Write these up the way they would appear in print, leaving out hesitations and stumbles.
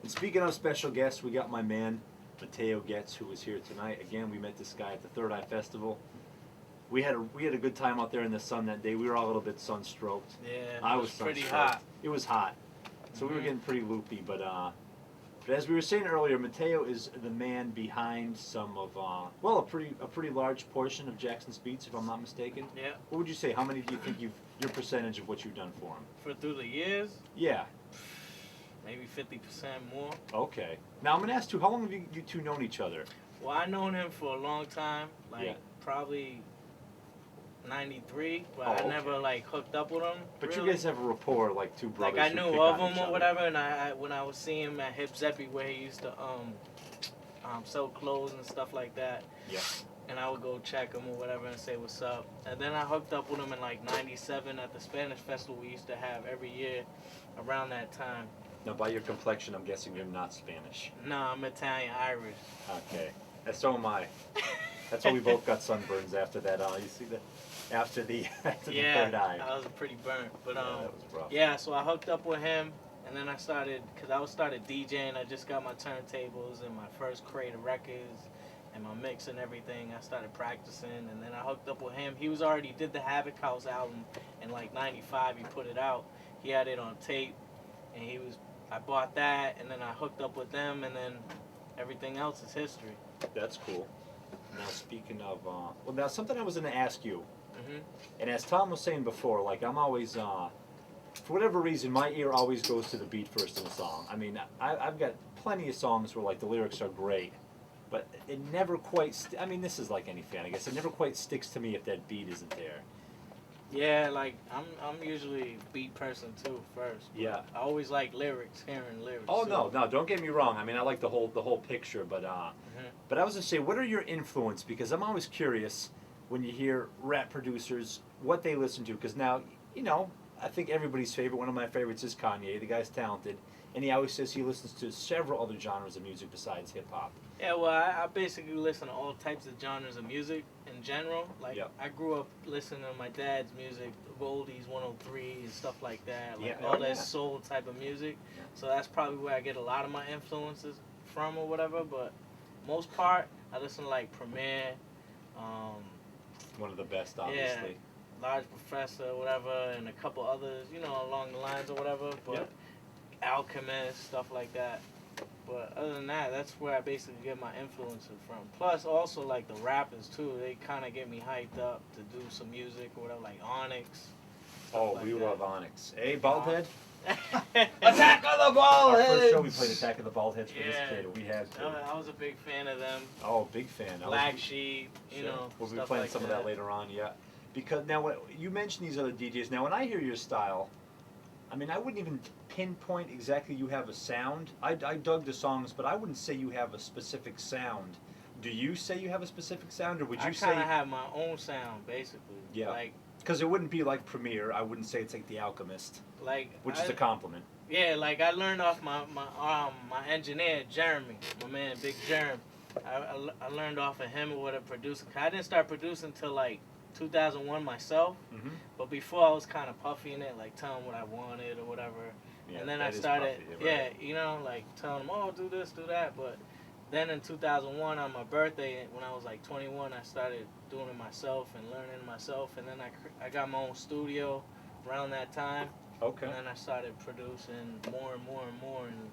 And speaking of special guests, we got my man, Matteo Getz, who was here tonight. Again, we met this guy at the Third Eye Festival. We had a good time out there in the sun that day. We were all a little bit sun-stroked. Yeah, I it was pretty sun-stroked. hot. It was hot. So we were getting pretty loopy, but as we were saying earlier, Matteo is the man behind some of a pretty large portion of Jackson's beats, if I'm not mistaken. Yeah. What would you say? How many do you think your percentage of what you've done for him? For through the years, Yeah. maybe 50% more. Okay. Now I'm gonna ask you, how long have you two known each other? Well, I known him for a long time, like Yeah. probably 93, but Oh, I okay. never like hooked up with him. But really. you guys have a rapport like two brothers. Like I who knew pick of on him each or other. whatever, and I when I would see him at Hip Zeppy where he used to sell clothes and stuff like that. Yeah. And I would go check him or whatever and say what's up. And then I hooked up with him in like 97 at the Spanish festival we used to have every year around that time. Now, by your complexion, I'm guessing you're not Spanish. No, I'm Italian Irish. Okay. So am I. That's why we both got sunburns after that. You see that? After the third eye. I was pretty burnt. But Yeah, that was rough. yeah, so I hooked up with him, and then I started DJing. I just got my turntables and my first crate of records and my mix and everything. I started practicing, and then I hooked up with him. He was already did the Havoc House album in like 95. He put it out. He had it on tape, and I bought that, and then I hooked up with them, and then everything else is history. That's cool. Now, speaking of, now something I was going to ask you, Mhm. and as Tom was saying before, like I'm always, for whatever reason, my ear always goes to the beat first in a song. I mean, I've got plenty of songs where like the lyrics are great, but it never quite. I mean, this is like any fan, I guess. It never quite sticks to me if that beat isn't there. Yeah, like I'm usually a beat person too first. Yeah. I always like lyrics, hearing lyrics. Oh too. no, don't get me wrong. I mean, I like the whole picture, but I was gonna say, what are your influence? Because I'm always curious when you hear rap producers what they listen to. Because now, I think everybody's favorite, one of my favorites is Kanye. The guy's talented, and he always says he listens to several other genres of music besides hip hop. Yeah, well, I basically listen to all types of genres of music in general. Like, Yep. I grew up listening to my dad's music, the Goldies 103 and stuff like that. Like, Yeah, all oh, that yeah. soul type of music. So that's probably where I get a lot of my influences from or whatever. But most part, I listen to, like, Premier, One of the best, obviously. Large Professor, whatever, and a couple others, along the lines or whatever. But Yep. Alchemist, stuff like that. But other than that, that's where I basically get my influences from. Plus, also, like, the rappers, too. They kind of get me hyped up to do some music or whatever, like Onyx. Oh, like we that. love Onyx. Hey, Baldhead. Attack of the Ball Our first show, we played Attack of the Baldheads for Yeah. this kid. We had to. I was a big fan of them. Oh, big fan. Black Sheep, We'll be stuff playing like some of that later on, yeah. Because now, what you mentioned these other DJs. Now, when I hear your style, I mean, I wouldn't even pinpoint exactly you have a sound. I dug the songs, but I wouldn't say you have a specific sound. Do you say you have a specific sound, or would you I say? kind of have my own sound, basically. Yeah. Like, Because it wouldn't be like Premier. I wouldn't say it's like The Alchemist, which is a compliment. Yeah, like I learned off my engineer Jeremy, my man Big Jerem. I learned off of him what a producer. I didn't start producing till like 2001 myself, Mm-hmm. but before I was kind of puffy in it, like telling what I wanted or whatever. Yeah, And then that I is started, puffy, right. like telling them, oh, do this, do that. But then in 2001 on my birthday, when I was like 21, I started doing it myself and learning it myself. And then I got my own studio around that time. Okay. And then I started producing more and more and more. And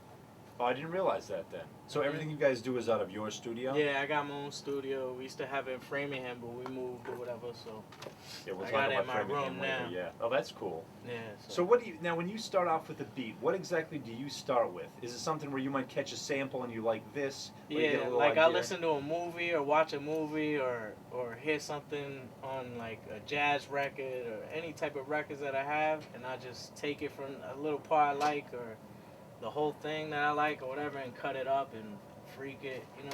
Oh, I didn't realize that then. So everything you guys do is out of your studio? yeah, I got my own studio. We used to have it in Framingham, but we moved or whatever. So Yeah, we'll I talk got it about in my Framingham room later, now. yeah. Oh, that's cool. yeah. So what do you, now when you start off with a beat, what exactly do you start with? Is it something where you might catch a sample and you like this? Or you get a Yeah, little like I idea? listen to a movie or watch a movie or hear something on like a jazz record or any type of records that I have, and I just take it from a little part I like or the whole thing that I like or whatever and cut it up and freak it, and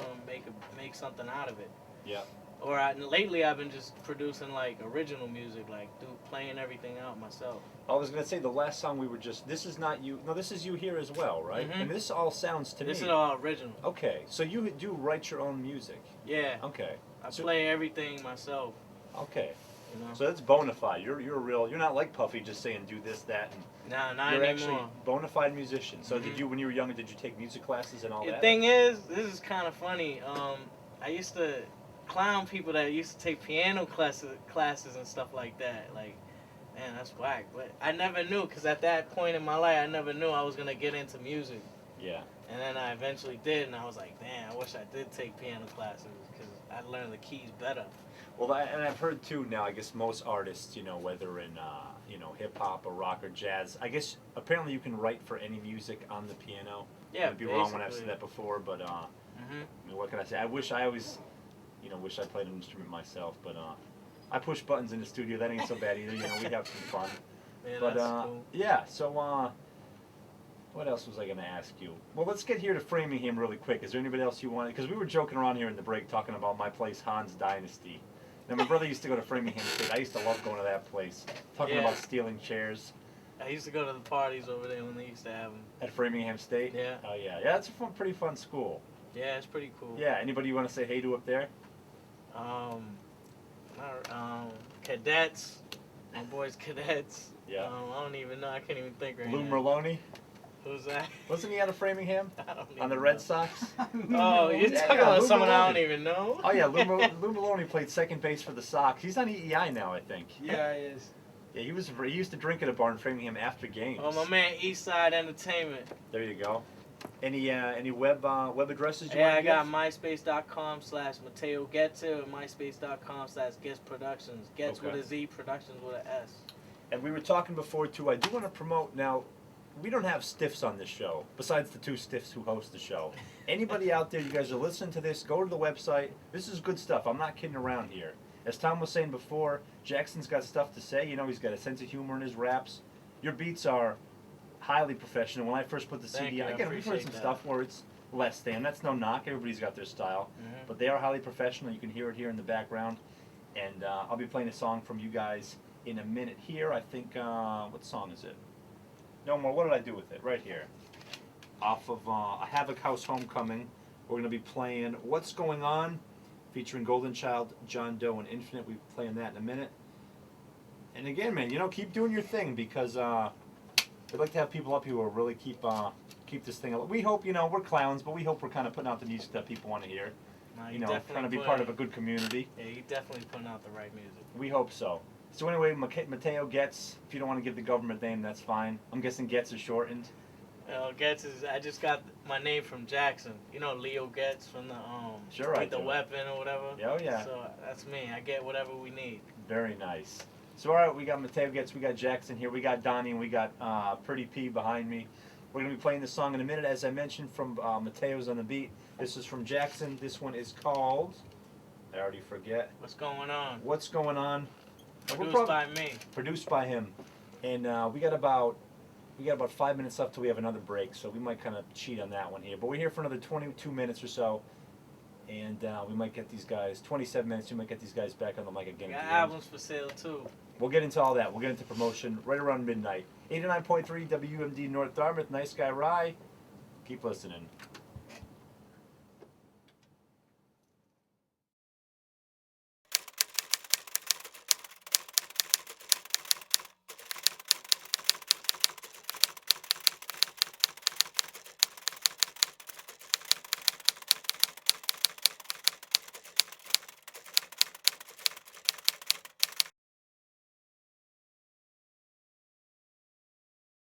make something out of it. Yeah. Or lately I've been just producing like original music, like playing everything out myself. I was going to say the last song we were just, this is not you, no, this is you here as well, right? Mhm. And this all sounds to This me. is all original. Okay, so you do write your own music. Yeah. Okay. I So- play everything myself. Okay. You know? So that's bona fide. You're a real. You're not like Puffy, just saying do this, that, and Nah, not you're anymore. actually bona fide musician. So Mhm. did you, when you were younger, did you take music classes and all The that? thing is, this is kind of funny. I used to clown people that used to take piano classes and stuff like that. Like, man, that's whack. But I never knew, because at that point in my life, I never knew I was gonna get into music. Yeah. And then I eventually did, and I was like, damn, I wish I did take piano classes, because I learned the keys better. Well, and I've heard too now. I guess most artists, whether in hip hop or rock or jazz, I guess apparently you can write for any music on the piano. Yeah, I'd be wrong when I've said that before, but I mean, what can I say? I wish I always, wish I played an instrument myself, but I push buttons in the studio. That ain't so bad either. We have some fun. Man, But that's cool. yeah, so what else was I going to ask you? Well, let's get here to Framingham really quick. Is there anybody else you wanted? Because we were joking around here in the break talking about my place, Hans Dynasty. Now, my brother used to go to Framingham State. I used to love going to that place. Talking about stealing chairs. I used to go to the parties over there when they used to have them. At Framingham State? Yeah. Oh, yeah. Yeah, it's a pretty fun school. Yeah, it's pretty cool. Yeah, anybody you want to say hey to up there? Cadets. My boys Cadets. Yeah. I don't even know. I can't even think right Lou now. Merlone? Who's that? Wasn't he out of Framingham? I don't On the even Red know. Sox? Oh, you're Yeah, talking yeah, about Lou someone I don't Merlone. even know? Oh, yeah, Lou Maloney played second base for the Sox. He's on EEI now, I think. Yeah, he is. Yeah, he used to drink at a bar in Framingham after games. Oh, my man, Eastside Entertainment. There you go. Any web addresses you Yeah, want I to got myspace.com/Matteo Getz and myspace.com/Getz Productions. Getz Okay. with a Z, Productions with an S. And we were talking before too. I do want to promote now. We don't have stiffs on this show, besides the two stiffs who host the show. Anybody out there, you guys are listening to this, go to the website. This is good stuff. I'm not kidding around here. As Tom was saying before, Jackson's got stuff to say. He's got a sense of humor in his raps. Your beats are highly professional. When I first put the Thank CD you, on, I again, we've heard appreciate some that. stuff where it's less than. That's no knock. Everybody's got their style. Mhm. But they are highly professional. You can hear it here in the background. And I'll be playing a song from you guys in a minute here. I think, what song is it? No more. What did I do with it? Right here. Off of A Havoc House Homecoming. We're going to be playing What's Going On, featuring Golden Child, John Doe, and Infinite. We'll be playing that in a minute. And again, man, keep doing your thing, because we'd like to have people up here who will really keep this thing alive. We hope, we're clowns, but we hope we're kind of putting out the music that people want to hear. No, Trying to be part of a good community. Yeah, you definitely putting out the right music. We hope so. So anyway, Matteo Getz. If you don't want to give the government name, that's fine. I'm guessing Getz is shortened. Getz is. I just got my name from Jackson. Leo Getz from the Sure, I Lethal do. Weapon or whatever. Oh yeah. So that's me. I get whatever we need. Very nice. So all right, we got Matteo Getz, we got Jackson here, we got Donnie, and we got Pretty P behind me. We're gonna be playing this song in a minute, as I mentioned, from Matteo's on the beat. This is from Jackson. This one is called, I already forget. What's going on? What's Going On? Produced by me. Produced by him. And we got about 5 minutes left till we have another break, so we might kind of cheat on that one here. But we're here for another 22 minutes or so, and we might get these guys, 27 minutes, we might get these guys back on the mic again. We at got the end. albums for sale too. We'll get into all that. We'll get into promotion right around midnight. 89.3 WMD North Dartmouth. Nice Guy Rye. Keep listening.